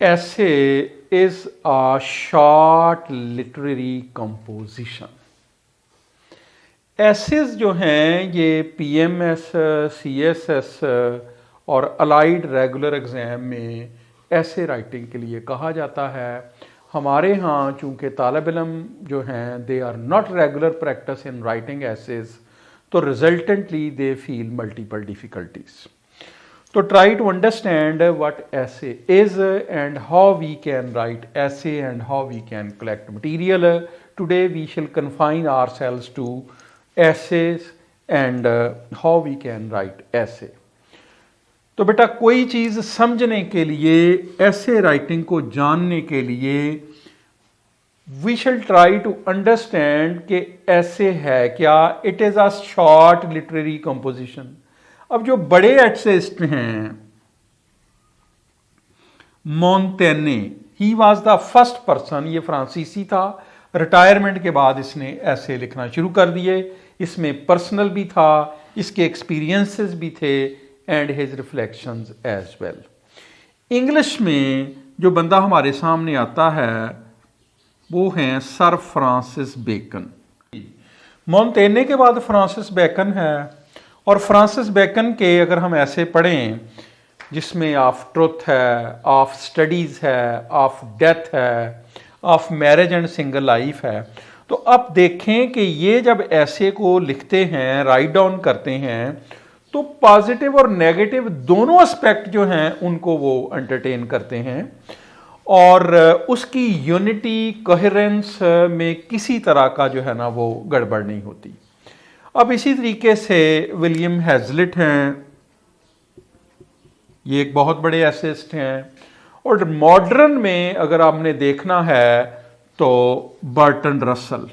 Essay is a short literary composition. Essays जो हैं ये पीएमएस, सीएसएस और अलाइड रेगुलर एग्ज़ाम में ऐसे राइटिंग के लिए कहा जाता है। हमारे यहाँ चूँकि तालिब इल्म जो हैं they are not regular practice in writing essays, तो resultantly they feel multiple difficulties. तो try to understand what essay is and how we can write essay and how we can collect material. Today we shall confine ourselves to essays and how we can write essay. तो बेटा कोई चीज़ समझने के लिए, ऐसे writing को जानने के लिए we shall try to understand कि ऐसे है क्या। It is a short literary composition. अब जो बड़े एसेइस्ट हैं, Montaigne, he was the first person, ये फ्रांसीसी था, रिटायरमेंट के बाद इसने ऐसे लिखना शुरू कर दिए। इसमें पर्सनल भी था, इसके एक्सपीरियंसेस भी थे and his reflections as well. English में जो बंदा हमारे सामने आता है वो हैं सर फ्रांसिस बेकन। मोंटेने के बाद फ्रांसिस बेकन है, और फ्रांसिस बेकन के अगर हम ऐसे पढ़ें जिसमें ऑफ ट्रुथ है, ऑफ स्टडीज़ है, ऑफ डेथ है, of marriage and single life है, तो अब देखें कि ये जब ऐसे को लिखते हैं, राइट डाउन करते हैं, तो पॉजिटिव और नेगेटिव दोनों एस्पेक्ट जो हैं उनको वो एंटरटेन करते हैं और उसकी यूनिटी, कोहेरेंस में किसी तरह का जो है ना वो गड़बड़ नहीं होती। अब इसी तरीके से विलियम हैजलिट हैं, ये एक बहुत बड़े एसेइस्ट हैं। और मॉडर्न में अगर आपने देखना है तो बर्टन रसल।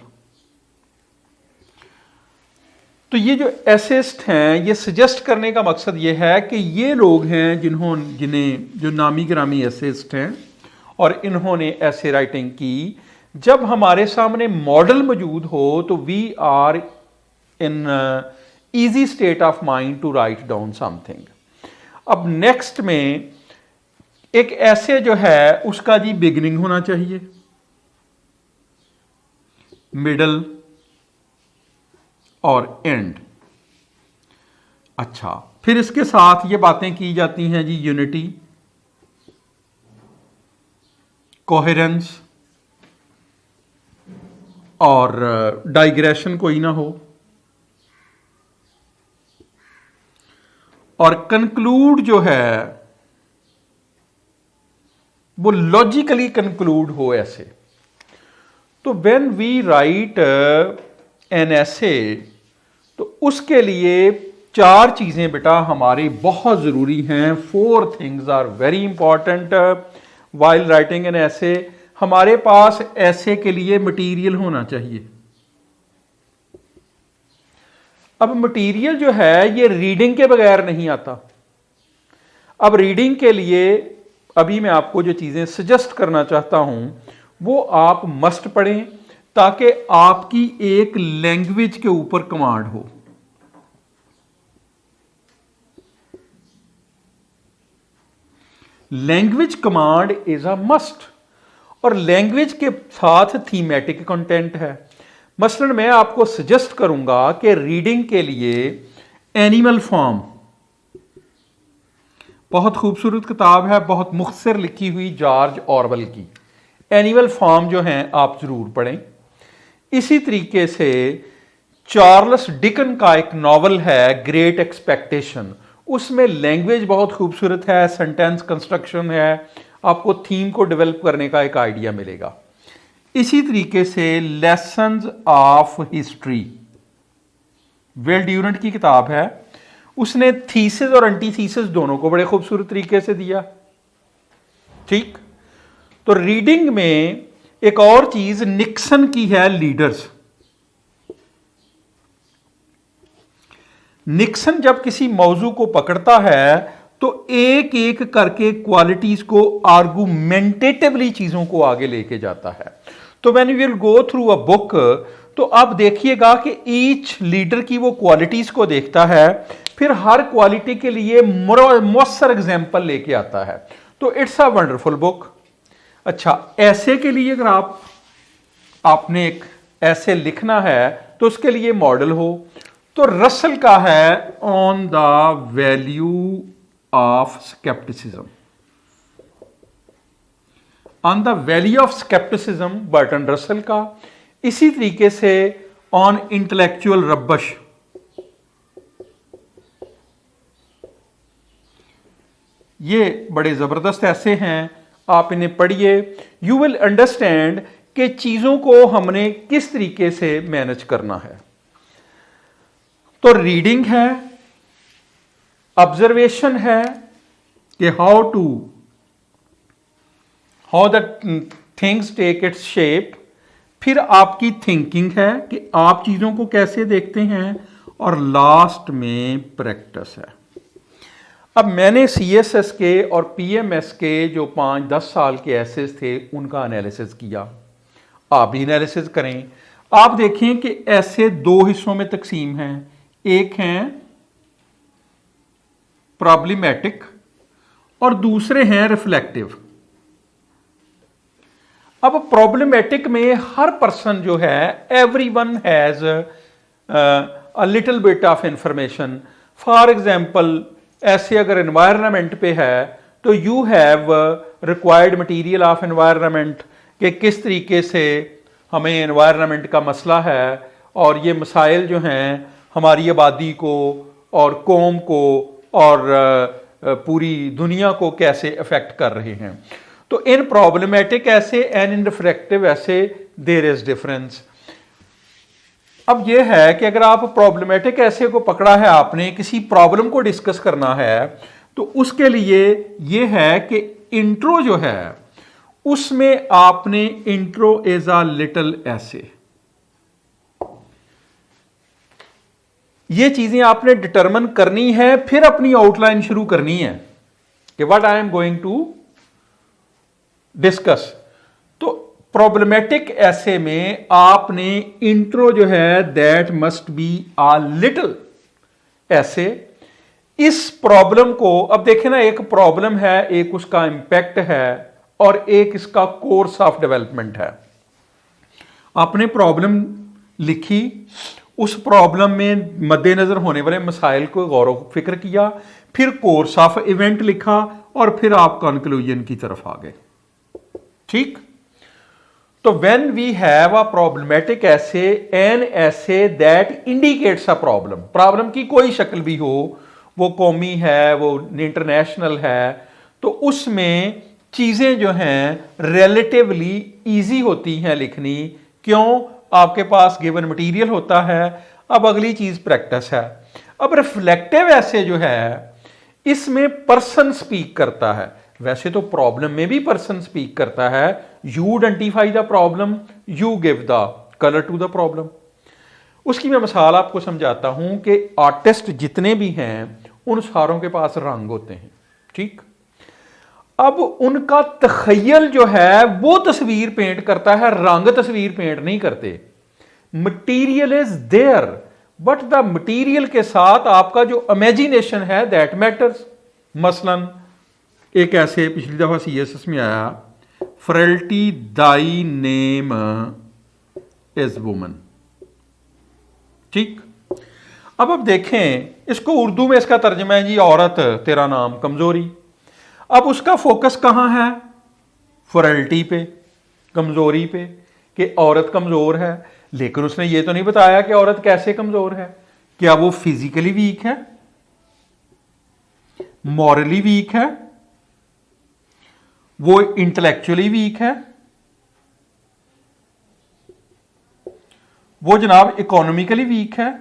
तो ये जो एसेइस्ट हैं, ये सजेस्ट करने का मकसद ये है कि ये लोग हैं जिन्हें जो नामी गिरामी एसेइस्ट हैं और इन्होंने ऐसे राइटिंग की। जब हमारे सामने मॉडल मौजूद हो तो we are in easy state of mind to write down something. अब नेक्स्ट में एक ऐसे जो है उसका जी बिगिनिंग होना चाहिए, मिडल और एंड। अच्छा, फिर इसके साथ ये बातें की जाती हैं जी, यूनिटी, कोहेरेंस और डाइग्रेशन कोई ना हो, और कंक्लूड जो है वो लॉजिकली कंक्लूड हो ऐसे। तो व्हेन वी राइट एन ऐसे, तो उसके लिए चार चीजें बेटा हमारी बहुत जरूरी हैं। 4 things are very important while writing an essay. हमारे पास ऐसे के लिए मटेरियल होना चाहिए। अब मटेरियल जो है ये रीडिंग के बगैर नहीं आता। अब रीडिंग के लिए अभी मैं आपको जो चीज़ें सजेस्ट करना चाहता हूं वो आप मस्ट पढ़ें ताकि आपकी एक लैंग्वेज के ऊपर कमांड हो। Language command is a must, और लैंग्वेज के साथ थीमेटिक कंटेंट है। मसलन मैं आपको सजेस्ट करूंगा कि रीडिंग के लिए एनिमल फॉर्म, बहुत खूबसूरत किताब है, बहुत मुख्तसर लिखी हुई, जॉर्ज ऑरवेल की। एनिमल फॉर्म जो हैं आप जरूर पढ़ें। इसी तरीके से चार्ल्स डिकन का एक नॉवल है ग्रेट एक्सपेक्टेशन, उसमें लैंग्वेज बहुत खूबसूरत है, सेंटेंस कंस्ट्रक्शन है, आपको थीम को डेवलप करने का एक आइडिया मिलेगा। इसी तरीके से lessons of history, Will Durant की किताब है, उसने थीसिस और एंटीथीसिस दोनों को बड़े खूबसूरत तरीके से दिया। ठीक, तो रीडिंग में एक और चीज निक्सन की है, लीडर्स। निक्सन जब किसी मौजू को पकड़ता है तो एक एक करके क्वालिटीज को आर्गुमेंटेटिवली चीजों को आगे लेके जाता है। तो when we will go through a book, तो आप देखिएगा कि ईच लीडर की वो क्वालिटीज को देखता है, फिर हर क्वालिटी के लिए मौसर एग्जाम्पल लेके आता है। तो इट्स अ वंडरफुल बुक। अच्छा, ऐसे के लिए अगर आपने एक ऐसे लिखना है तो उसके लिए मॉडल हो, तो रसल का है on the value of scepticism, on the value of scepticism Burton Russell का। इसी तरीके से ऑन इंटेलेक्चुअल रबश, ये बड़े जबरदस्त ऐसे हैं, आप इन्हें पढ़िए। यू विल अंडरस्टैंड कि चीजों को हमने किस तरीके से मैनेज करना है। तो रीडिंग है, ऑब्जर्वेशन है कि how the things take its shape, फिर आपकी थिंकिंग है कि आप चीजों को कैसे देखते हैं, और लास्ट में प्रैक्टिस है। अब मैंने CSS के और PMS के जो 5-10 साल के एसेस थे उनका एनालिसिस किया, आप भी एनालिसिस करें। आप देखें कि ऐसे दो हिस्सों में तकसीम हैं, एक हैं प्रॉब्लमैटिक और दूसरे हैं रिफ्लेक्टिव। अब प्रॉब्लमैटिक में हर पर्सन जो है, everyone has a little bit of information. For example, ऐसे अगर एनवायरनमेंट पे है तो you have required material of environment कि किस तरीके से हमें एनवायरनमेंट का मसला है और ये मसाइल जो हैं हमारी आबादी को और कौम को और पूरी दुनिया को कैसे अफेक्ट कर रहे हैं। तो इन प्रॉब्लमेटिक ऐसे एंड इन रिफ्लेक्टिव ऐसे देयर इज डिफरेंस। अब यह है कि अगर आप प्रॉब्लमेटिक ऐसे को पकड़ा है, आपने किसी प्रॉब्लम को डिस्कस करना है, तो उसके लिए यह है कि इंट्रो जो है उसमें आपने इंट्रो इज अ लिटिल ऐसे, ये चीजें आपने डिटरमिन करनी है, फिर अपनी आउटलाइन शुरू करनी है कि what I am going to discuss. तो प्रॉब्लमेटिक ऐसे में आपने इंट्रो जो है that must be a little essay. इस प्रॉब्लम को अब देखें ना, एक प्रॉब्लम है, एक उसका इंपैक्ट है और एक इसका कोर्स ऑफ डेवलपमेंट है। आपने प्रॉब्लम लिखी, उस प्रॉब्लम में मद्देनजर होने वाले मसाइल को गौर फिक्र किया, फिर कोर्स ऑफ इवेंट लिखा और फिर आप कंक्लूजन की तरफ आ गए। ठीक। तो when we have a problematic essay, an essay that indicates a problem, problem की कोई शक्ल भी हो, वो कौमी है, वो इंटरनेशनल है, तो उसमें चीजें जो हैं रिलेटिवली इजी होती हैं लिखनी। क्यों? आपके पास गिवन मटेरियल होता है। अब अगली चीज प्रैक्टिस है। अब रिफ्लेक्टिव ऐसे जो है इसमें पर्सन स्पीक करता है। वैसे तो प्रॉब्लम में भी पर्सन स्पीक करता है। You identify the problem, you give the colour to the problem. उसकी मैं मिसाल आपको समझाता हूं कि आर्टिस्ट जितने भी हैं उन सारों के पास रंग होते हैं। ठीक। अब उनका तखय्युल जो है वो तस्वीर पेंट करता है, रंग तस्वीर पेंट नहीं करते। Material is there, but the material के साथ आपका जो इमेजिनेशन है दैट मैटर्स। मसलन एक ऐसे पिछली दफा CSS में आया, frailty Dai name is woman. ठीक। अब देखें, इसको उर्दू में इसका तर्जमा है जी, औरत तेरा नाम कमजोरी। अब उसका फोकस कहां है? फ्रेल्टी पे, कमजोरी पे, कि औरत कमजोर है। लेकिन उसने ये तो नहीं बताया कि औरत कैसे कमजोर है। क्या वो फिजिकली वीक है, मॉरली वीक है, वो इंटेलेक्चुअली वीक है, वो जनाब इकोनॉमिकली वीक है।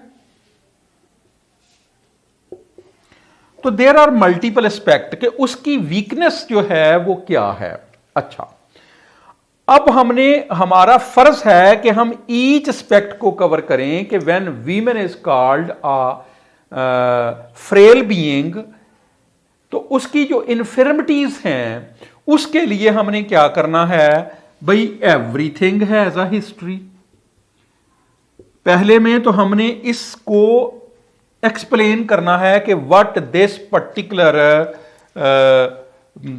तो देयर आर मल्टीपल एस्पेक्ट कि उसकी वीकनेस जो है वो क्या है। अच्छा, अब हमारा फर्ज है कि हम ईच एस्पेक्ट को कवर करें कि when women is called a frail being, तो उसकी जो इन्फर्मिटीज हैं उसके लिए हमने क्या करना है भाई। Everything has a history. पहले में तो हमने इसको एक्सप्लेन करना है कि what this particular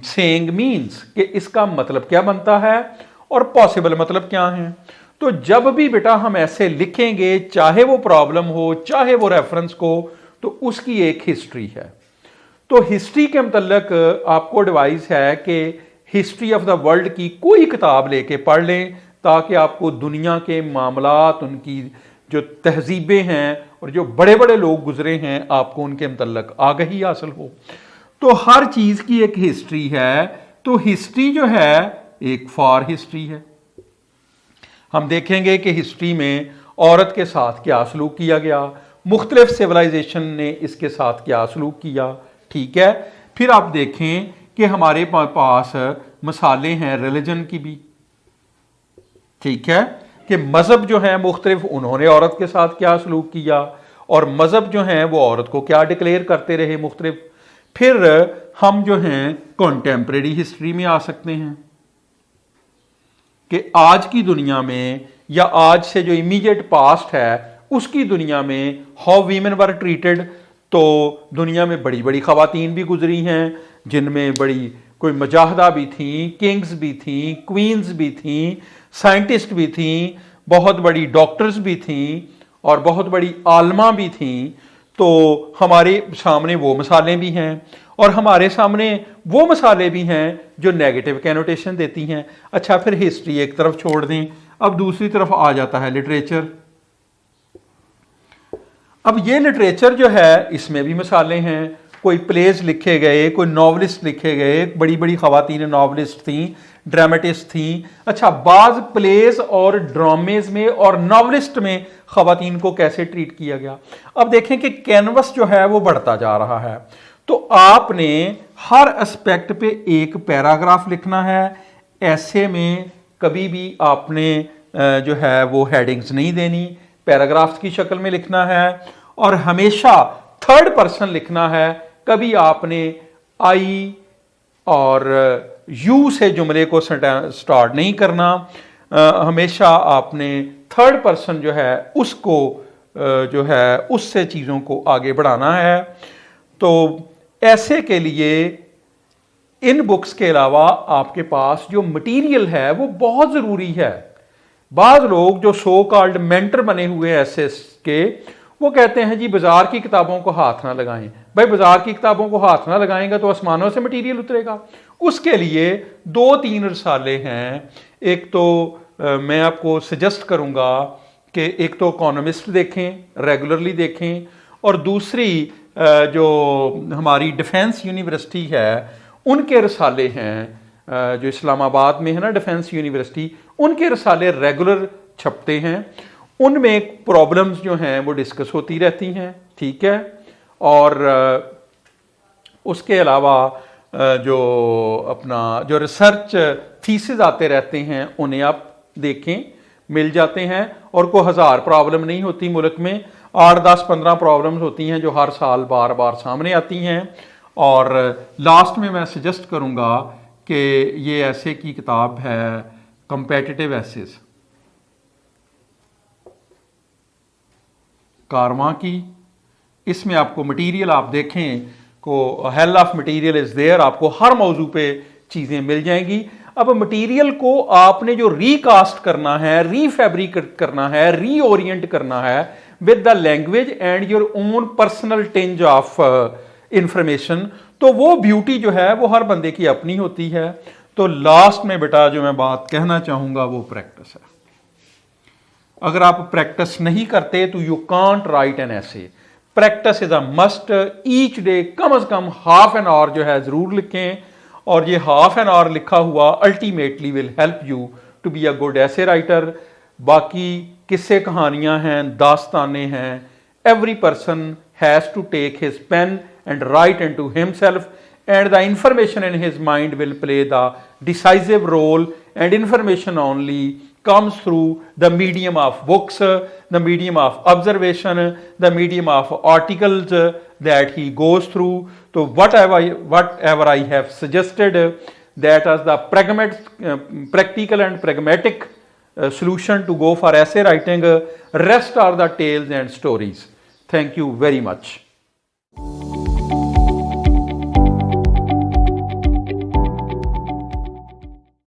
saying means कि इसका मतलब क्या बनता है और पॉसिबल मतलब क्या है। तो जब भी बेटा हम ऐसे लिखेंगे, चाहे वो प्रॉब्लम हो चाहे वो रेफरेंस को, तो उसकी एक हिस्ट्री है। तो हिस्ट्री के मतलब आपको एडवाइस है कि हिस्ट्री ऑफ द वर्ल्ड की कोई किताब लेके पढ़ लें, ताकि आपको दुनिया के मामलात, उनकी जो तहजीबें हैं और जो बड़े बड़े लोग गुजरे हैं, आपको उनके मतलब आगाही हासिल हो। तो हर चीज़ की एक हिस्ट्री है। तो हिस्ट्री जो है एक फॉर हिस्ट्री है। हम देखेंगे कि हिस्ट्री में औरत के साथ क्या सलूक किया गया, मुख्तलिफ सिविलाइजेशन ने इसके साथ क्या सलूक किया, ठीक है। फिर आप देखें कि हमारे पास मिसालें हैं रिलीजन की भी, ठीक है, कि मज़हब जो है मुख्तलिफ उन्होंने औरत के साथ क्या सलूक किया, और मज़हब जो है वो औरत को क्या डिक्लेयर करते रहे मुख्तलिफ। फिर हम जो हैं कॉन्टेम्प्रेरी हिस्ट्री में आ सकते हैं कि आज की दुनिया में या आज से जो इमीडिएट पास्ट है उसकी दुनिया में हाउ वीमेन वर ट्रीटेड। तो दुनिया में बड़ी बड़ी खवातीन भी गुजरी हैं, जिनमें बड़ी कोई मुजाहिदा भी थी, किंग्स भी थी, क्वींस भी थी, साइंटिस्ट भी थी, बहुत बड़ी डॉक्टर्स भी थी और बहुत बड़ी आलमा भी थी। तो हमारे सामने वो मिसालें भी हैं और हमारे सामने वो मिसालें भी हैं जो नेगेटिव कैनोटेशन देती हैं। अच्छा, फिर हिस्ट्री एक तरफ छोड़ दें, अब दूसरी तरफ आ जाता है लिटरेचर। अब ये लिटरेचर जो है इसमें भी मिसालें हैं, कोई प्लेज लिखे गए, कोई नॉवलिस्ट लिखे गए, बड़ी बड़ी खवातीन नॉवलिस्ट थी, ड्रामेटिस्ट थी। अच्छा, बाज प्लेज और ड्रामेज में और नॉवलिस्ट में खवातीन को कैसे ट्रीट किया गया। अब देखें कि कैनवस जो है वो बढ़ता जा रहा है, तो आपने हर एस्पेक्ट पे एक पैराग्राफ लिखना है। ऐसे में कभी भी आपने जो है वो हेडिंग्स नहीं देनी, पैराग्राफ्स की शक्ल में लिखना है और हमेशा थर्ड पर्सन लिखना है। कभी आपने आई और यू से जुमले को स्टार्ट नहीं करना, हमेशा आपने थर्ड पर्सन जो है उसको जो है उससे चीज़ों को आगे बढ़ाना है। तो ऐसे के लिए इन बुक्स के अलावा आपके पास जो मटेरियल है वो बहुत ज़रूरी है। बाज़ लोग जो सो कॉल्ड मेंटर बने हुए हैं एसएस के, वो कहते हैं जी बाजार की किताबों को हाथ ना लगाएं। भाई बाजार की किताबों को हाथ ना लगाएंगे तो आसमानों से मटेरियल उतरेगा। उसके लिए 2-3 रसाले हैं। एक तो मैं आपको सजेस्ट करूंगा कि एक तो इकोनॉमिस्ट देखें, रेगुलरली देखें, और दूसरी जो हमारी डिफेंस यूनिवर्सिटी है उनके रसाले हैं, जो इस्लामाबाद में है ना डिफेंस यूनिवर्सिटी, उनके रसाले रेगुलर छपते हैं। उनमें प्रॉब्लम्स जो हैं वो डिस्कस होती रहती हैं, ठीक है। और उसके अलावा जो अपना जो रिसर्च थीसिस आते रहते हैं उन्हें आप देखें, मिल जाते हैं। और कोई 1000 प्रॉब्लम नहीं होती मुल्क में, 8, 10, 15 प्रॉब्लम्स होती हैं जो हर साल बार बार सामने आती हैं। और लास्ट में मैं सजेस्ट करूंगा कि ये ऐसे की किताब है कंपेटिटिव एसेस कारवां की। इसमें आपको मटेरियल आप देखें को hell of material is there, आपको हर मौजू पे चीज़ें मिल जाएंगी। अब मटेरियल को आपने जो रीकास्ट करना है, रीफैब्रिकेट करना है, रीओरिएंट करना है with the language and your own personal tinge of information, तो वो ब्यूटी जो है वो हर बंदे की अपनी होती है। तो लास्ट में बेटा जो मैं बात कहना चाहूँगा वो प्रैक्टिस है। अगर आप प्रैक्टिस नहीं करते तो you can't write an essay. Practice is a must. Each day कम से कम हाफ एन आवर जो है ज़रूर लिखें, और ये हाफ एन आवर लिखा हुआ ultimately will help you to be a good essay writer. बाकी किस्से कहानियाँ हैं, दास्तानें हैं, every person has to take his pen and write into himself, and the information in his mind will play the decisive role, and information only comes through the medium of books, the medium of observation, the medium of articles that he goes through. So whatever I have suggested, that is the practical and pragmatic solution to go for essay writing. Rest are the tales and stories. Thank you very much.